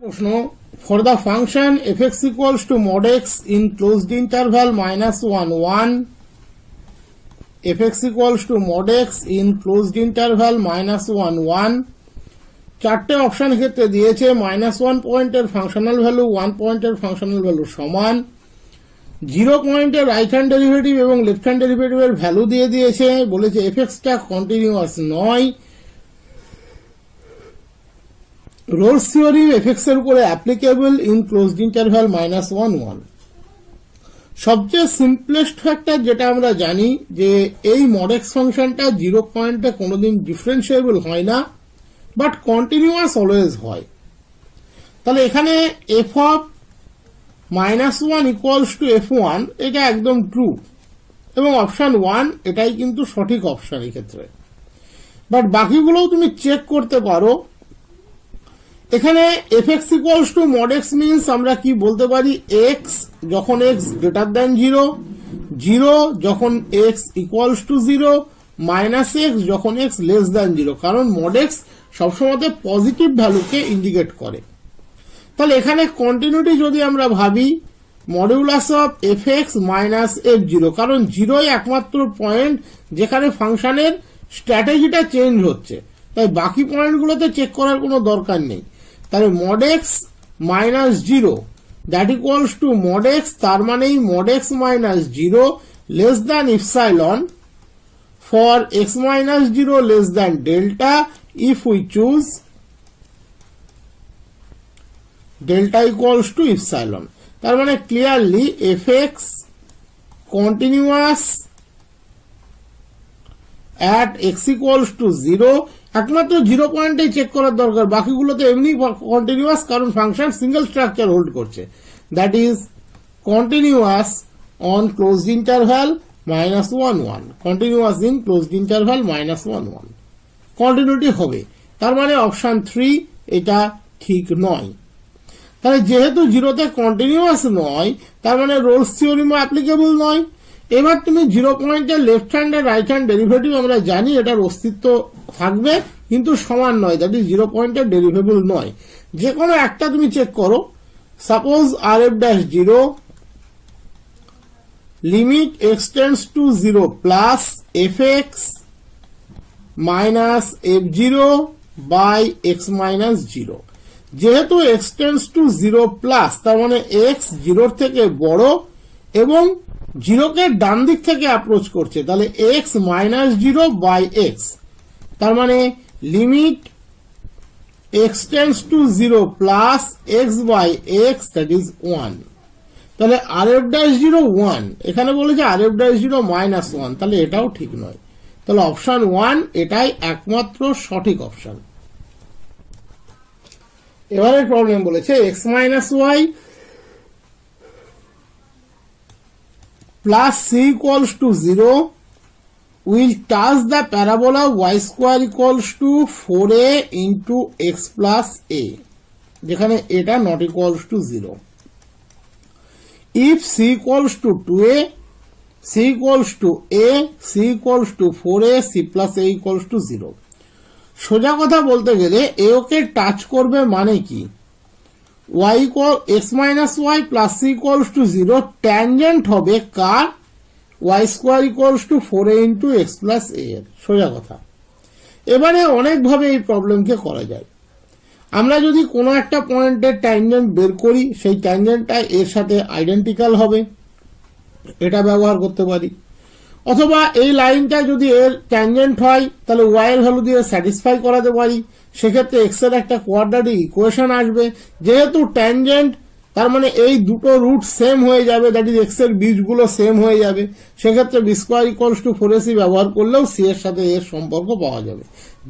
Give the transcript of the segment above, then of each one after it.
প্রশ্ন, for the function fx equals to mod x in closed interval -1 1, fx equals to mod x in closed interval -1 1, চারটে option ক্ষেত্রে দিয়েছে -1 পয়েন্টের functional value 1 পয়েন্টের functional value সমান, 0 পয়েন্টের রাইট হ্যান্ড ডেরিভেটিভ এবং লেফট হ্যান্ড ডেরিভেটিভের ভ্যালু দিয়ে দিয়েছে, বলেছে এফএক্সটা কন্টিনিউয়াস নয়, রোলস থিওরি এফএক্স এর উপরে অ্যাপ্লিকেবল ইন ক্লোজড ইন্টারভ্যাল -1 1। সবচেয়ে সিম্পলেস্ট ফ্যাক্টর যেটা আমরা জানি যে এই mod x ফাংশনটা 0 পয়েন্টে কোনোদিন ডিফারেন্সিয়েবল হয় না, বাট কন্টিনিউয়াস অলওয়েজ হয়। তাহলে এখানে f of -1 equals two f1 এটা একদম ট্রু, এবং অপশন 1 এটাই কিন্তু সঠিক অপশন এই ক্ষেত্রে। বাট বাকিগুলোও তুমি চেক করতে পারো। এখানে fx equals to mod x means আমরা কি বলতে পারি, x যখন x গ্রেটার দ্যান 0, 0 যখন x ইকুয়ালস টু 0, -x যখন x লেস দ্যান 0, কারণ mod x সবসময় পজিটিভ ভ্যালুকে ইন্ডিকেট করে। তাহলে এখানে কন্টিনিউটি যদি আমরা ভাবি, modulus of fx minus f0, কারণ 0 একমাত্র পয়েন্ট যেখানে ফাংশনের স্ট্র্যাটেজিটা চেঞ্জ হচ্ছে, তাই বাকি পয়েন্টগুলোতে চেক করার কোনো দরকার নেই। তাহলে mod x minus 0 that equals two mod x, তার মানেই mod x minus 0 less than epsilon for x minus 0 less than delta if we choose delta equals to epsilon। তার মানে clearly fx continuous at x equals to 0, একমাত্র 0 পয়েন্টে check করার দরকার, বাকিগুলোতে এমনি continuous, কারণ ফাংশন সিঙ্গেল স্ট্রাকচার হোল্ড করছে। That is continuous on closed interval -1 1, continuous in closed interval -1 1, continuity হবে। তার মানে অপশন 3 এটা ঠিক নয়। তাহলে যেহেতু 0তে কন্টিনিউয়াস নয়, তার মানে রোলস থিওরিমও অ্যাপ্লিকেবল নয়। এবার তুমি 0 পয়েন্টের লেফট হ্যান্ড আর রাইট হ্যান্ড ডেরিভেটিভ আমরা জানি এটার অস্তিত্ব থাকবে, কিন্তু সমান নয়, দ্যাট ইজ 0 পয়েন্টের ডেরিভেবল নয়। যে কোনো একটা তুমি চেক করো। Suppose rf'0 limit x tends to 0 plus fx minus f0 by x minus 0। যেহেতু x টেন্ডস টু 0 প্লাস, তার মানে x 0 থেকে বড় এবং 0 কে ডান দিক থেকে অ্যাপ্রোচ করছে, তাহলে x মাইনাস 0 বাই x, তার মানে limit x tends to 0 plus x by x that is 1। তাহলে rf'0 1, এখানে বলেছে rf'0 -1, তাহলে এটাও ঠিক নয়। তাহলে অপশন 1 এটাই একমাত্র সঠিক অপশন। এবারে প্রবলেম বলেছে x minus y plus c equals to 0 will touch the parabola y square equals to 4a into x plus a, যেখানে এটা not equals to 0. If c equals to 2a, c equals to a, c equals to 4a, c plus a equals to 0. সোজা কথা বলতে গেলে এ ওকে touch করবে মানে কি, y equal x minus y plus c equals to 0 tangent হবে কার, y square equals to 4a into x plus a এর, সোজা কথা। এবারে অনেকভাবে এই প্রবলেমকে করা যায়। আমরা যদি কোনো একটা পয়েন্টের ট্যানজেন্ট বের করি, সেই ট্যানজেন্টটা এর সাথে আইডেন্টিক্যাল হবে, এটা ব্যবহার করতে পারি। অথবা এই লাইনটা যদি এর ট্যানজেন্ট হয়, তাহলে y এর ভ্যালু দিয়ে স্যাটিসফাই করাতে পারি, সেক্ষেত্রে x এর একটা কোয়াড্রাটিক ইকুয়েশন আসবে। যেহেতু ট্যানজেন্ট, তার মানে এই দুটো রুট সেম হয়ে যাবে, দ্যাট ইজ x এর বীজগুলো সেম হয়ে যাবে, সেক্ষেত্রে b square equals two 4ac ব্যবহার করলেও c এর সাথে এর সম্পর্ক পাওয়া যাবে।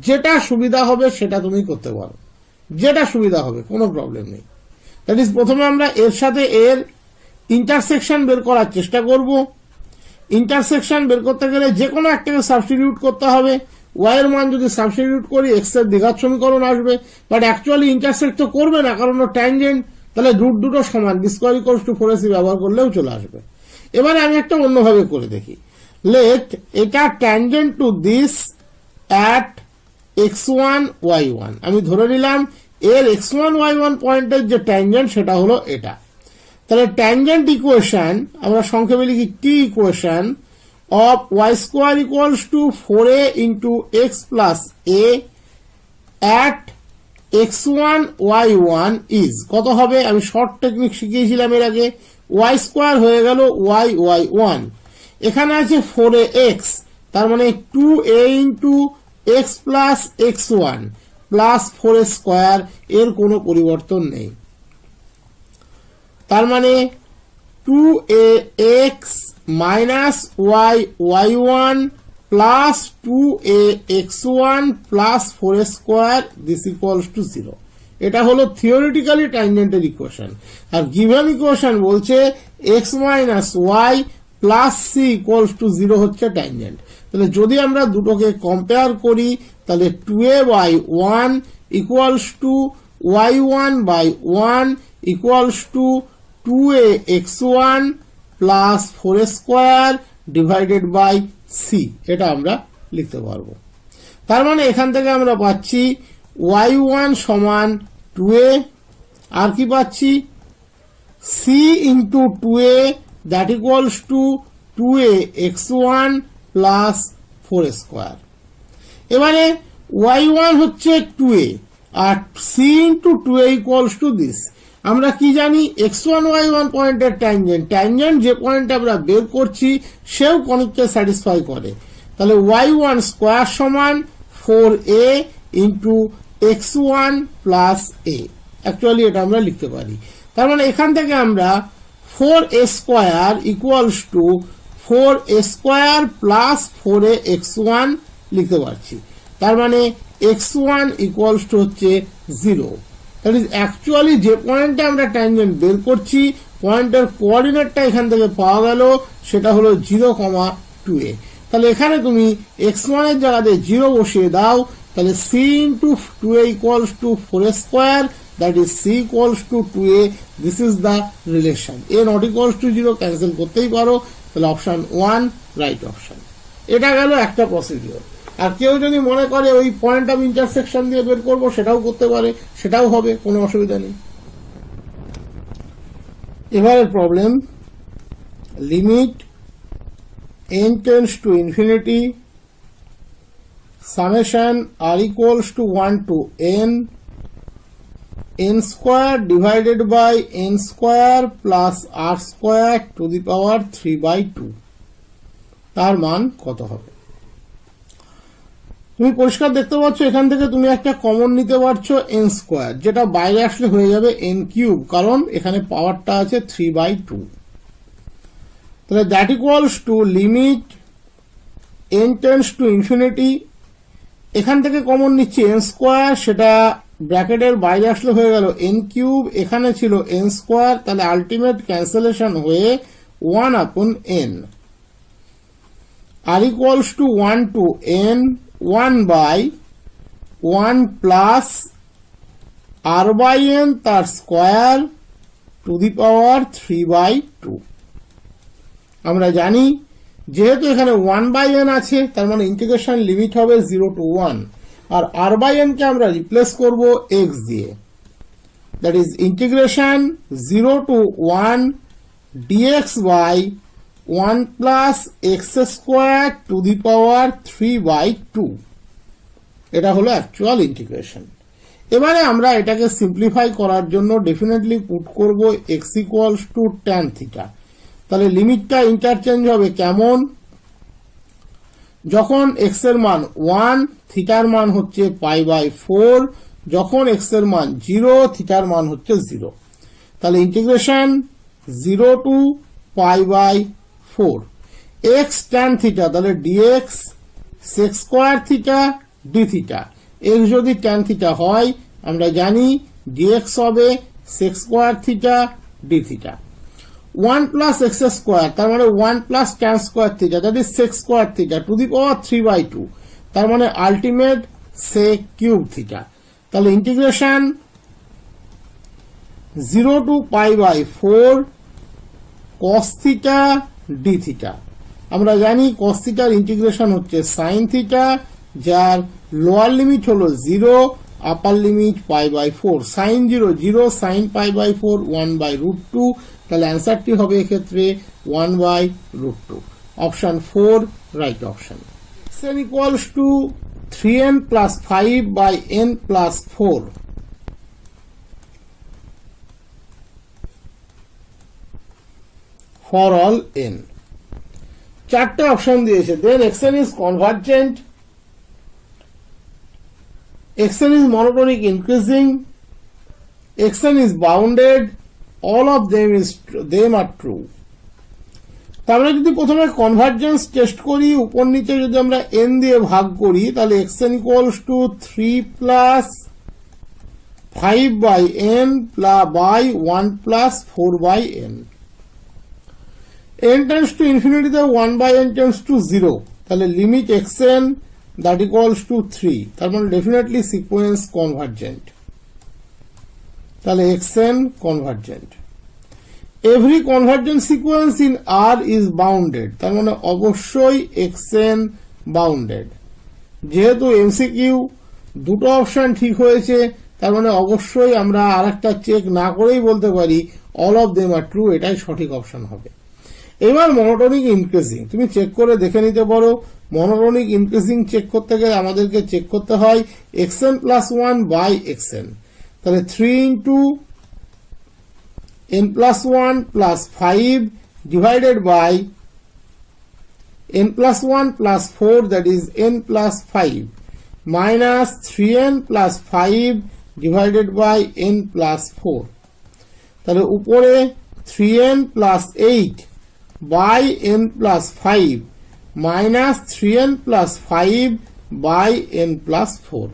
যেটা সুবিধা হবে সেটা তুমি করতে পারো, যেটা সুবিধা হবে, কোনো প্রবলেম নেই। দ্যাট ইজ প্রথমে আমরা এর সাথে এর ইন্টারসেকশন বের করার চেষ্টা করব। ইন্টারসেকশন বের করতে গেলে যে কোনো একটাকে সাবস্টিটিউট করতে হবে। y এর মান যদি সাবস্টিটিউট করি x এর দ্বিঘাত সমীকরণ আসবে, বাট অ্যাকচুয়ালি ইন্টারসেক্ট তো করবে না, কারণ ও ট্যানজেন্ট, তাহলে রুট দুটো সমান, b square equals to 4ac ব্যবহার করলেও চলে আসবে। এবারে আমি একটা অন্যভাবে করে দেখি। লেট এটা tangent to this at x1 y1, আমি ধরে নিলাম এর x1 y1 পয়েন্টের যে ট্যানজেন্ট সেটা হলো এটা। তাহলে ট্যানজেন্ট ইকুয়েশন আমরা সংক্ষেপে লিখি T equation of y square equals to 4a into x plus a at x1 y1 is কত হবে? আমি শর্ট টেকনিক শিখিয়েছিলাম এর আগে। y স্কোয়ার হয়ে গেল y1, এখানে আছে 4ax, তার মানে 2a into x plus x1 plus 4a square, এর কোনো পরিবর্তন নেই। তার মানে 2ax minus y1 plus 2ax1 plus 4a square this equals to 0। এটা হলো থিওরিটিক্যালি ট্যানজেন্টের ইকুয়েশন। আর গিভেন ইকুয়েশন বলছে x minus y plus c equals to 0 হচ্ছে ট্যানজেন্ট। তাহলে যদি আমরা দুটোকে কম্পেয়ার করি তাহলে 2a by 1 equals to y1 by 1 equals to 2ax1 plus 4a square divided by c, এটা আমরা লিখতে পারবো। তার মানে এখান থেকে আমরা পাচ্ছি y1 সমান 2a, আর কি পাচ্ছি c into 2a that equals to 2ax1 plus 4a square. এবারে y1 হচ্ছে 2a আর c into 2a equals to this. আমরা কি জানি x1 y1 পয়েন্টের ট্যানজেন্ট যে পয়েন্ট আমরা বের করছি সেও কনিককে স্যাটিসফাই করে। তাহলে y1 স্কোয়ার সমান 4a into x1 plus a, actually এটা আমরা লিখতে পারি। তার মানে এখান থেকে আমরা 4a square equals to 4a square plus 4a x1 লিখতে পারছি। তার মানে x1 ইকুয়ালস টু হচ্ছে 0। দ্যাট ইজ অ্যাকচুয়ালি যে পয়েন্টে আমরা ট্যানজেন্ট বের করছি পয়েন্টের কোঅর্ডিনেটটা এখান থেকে পাওয়া গেল, সেটা হলো 0,2a। তাহলে এখানে তুমি x1 এর জায়গাতে 0 বসিয়ে দাও, তাহলে c into 2a equals to 4a square, that is c equals two 2a। This is the relation. a not equals to 0 cancel করতেই পারো, তাহলে অপশন 1 রাইট অপশন। এটা গেল একটা প্রসিডিওর। আর কেউ যদি মনে করে ওই পয়েন্ট অফ ইন্টারসেকশন দিয়ে বের করবো সেটাও করতে পারে, সেটাও হবে, কোনো অসুবিধা নেই। এবারের problem, limit n tends to infinity summation r equals to 1 to n square divided by n square plus r square to the power 3/2, তার মান কত হবে? তুমি পরিষ্কার দেখতে পাচ্ছ এখান থেকে তুমি একটা কমন নিতে পারছো n স্কোয়ার, যেটা বাইরে আসলে হয়ে যাবে n কিউব, কারণ এখানে পাওয়ারটা আছে 3/2। তাহলে that equals to limit n tends to infinity, এখান থেকে কমন নিচ্ছি n স্কোয়ার, সেটা ব্র্যাকেটের বাইরে আসলে হয়ে গেল n কিউব, এখানে ছিল n স্কোয়ার, তাহলে আলটিমেট ক্যান্সেলেশন হয়ে 1/n। r equals to 1 to n, 1 by 1 plus r by n তার স্কোয়ার টু দি পাওয়ার 3/2। আমরা জানি যেহেতু এখানে 1 by n আছে, তার মানে ইন্টিগ্রেশন লিমিট হবে 0 to 1, R r by n কে আমরা রিপ্লেস করব x দিয়ে, that is integration 0 to 1 dx by 1 plus x square to the power 3/2। এটা হলো অ্যাকচুয়াল ইন্টিগ্রেশন। এবারে আমরা এটাকে সিম্পলিফাই করার জন্য ডেফিনেটলি পুট করব x equals to tan theta. তাহলে লিমিটটা ইন্টারচেঞ্জ হবে কেমন? যখন x এর মান 1, থিটার মান হচ্ছে π/4, যখন x এর মান 0, থিটার মান হচ্ছে 0। তাহলে integration 0 to π/4 x tan theta, তাহলে dx sec square theta d theta. x যদি tan থিটা হয় আমরা জানি dx হবে sec square theta d theta. 1 plus x square, তার মানে 1 plus tan square theta, that is sec square theta to the power 3/2, তার মানে আলটিমেট sec কিউব থিটা। তাহলে integration 0 to π/4 cos theta d theta. আমরা জানি cos থিটার integration হচ্ছে sin theta, যার লোয়ার লিমিট হলো 0 upper limit pi by 4, sine 0 0, sine pi by 4 1/√2, তাহলে অ্যান্সারটি হবে এক্ষেত্রে 1/√2, option 4 right option. n equals to 3n plus 5 by n plus 4, for all n। চারটে অপশন দিয়েছে। Then xn is convergent, xn is monotonic increasing, xn is bounded, all of them are true. তাহলে যদি প্রথমে convergence test করি, উপর নিচে যদি আমরা n দিয়ে ভাগ করি, তাহলে xn equals to 3 plus 5 by n by 1 plus 4 by n. n tends to infinity, the 1 by n tends to 0, তাহলে limit xn that equals to 3, তার মানে definitely sequence convergent, তাহলে xn convergent. Every convergent sequence in R is bounded, তার মানে অবশ্যই xn bounded. যেহেতু MCQ দুটো option ঠিক হয়েছে, তার মানে অবশ্যই আমরা আরেকটা চেক না করেই বলতে পারি all of them are true, এটাই সঠিক অপশন হবে। এবার মনোটনিক ইনক্রিজিং তুমি চেক করে দেখে নিতে পারো। মনোটনিক ইনক্রিজিং চেক করতে গেলে আমাদেরকে চেক করতে হয় xn প্লাস 1 বাই xn, তাহলে 3 into n plus 1 plus 5 divided by n plus 1 plus 4, that is n plus 5 minus 3n plus 5 divided by n plus 4, তাহলে উপরে 3n plus 8 by n plus 5 minus 3n plus 5 by n plus 4,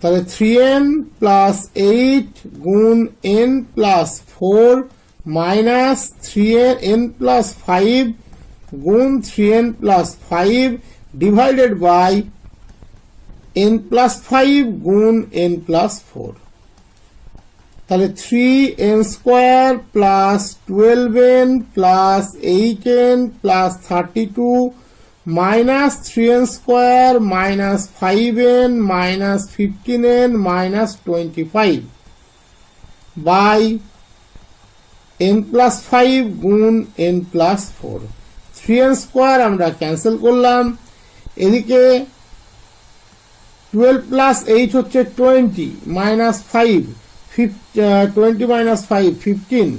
তাহলে 3n plus 8 গুণ n plus 4 minus 3n plus 5 গুণ 3n plus 5 divided by n plus 5 গুণ n plus 4, তাহলে 3n square plus 12n plus 8n plus 32 minus 3n square minus 5n minus 15n minus 25 by n plus 5 গুণ n plus 4। 3n square আমরা cancel করলাম, এদিকে 12 plus 8 হচ্ছে 20 minus 5 20 minus 5 15,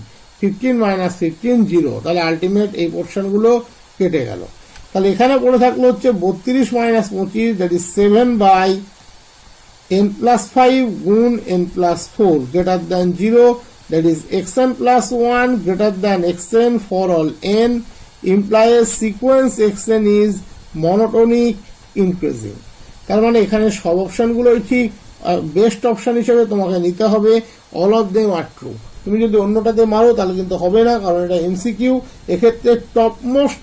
15 minus 15 0, তাহলে ultimate এই portion গুলো কেটে গেল। তাহলে এখানে পড়ে থাকলো হচ্ছে 32 minus 25, that is 7 by n plus 5 গুণ n plus 4 greater than 0, that is xn plus 1 greater than xn for all n, implies sequence xn is monotonic increasing. তার মানে এখানে সব অপশনগুলোই ঠিক, বেস্ট অপশন হিসেবে তোমাকে নিতে হবে all of them are true. তুমি যদি অন্যটাতে মারো তাহলে কিন্তু হবে না, কারণ এটা এমসিকিউ। এক্ষেত্রে টপ মোস্ট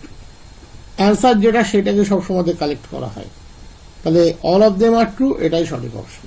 অ্যান্সার যেটা সেটাকে সবসময় কালেক্ট করা হয়, তাহলে all of them are true, এটাই সঠিক অপশন।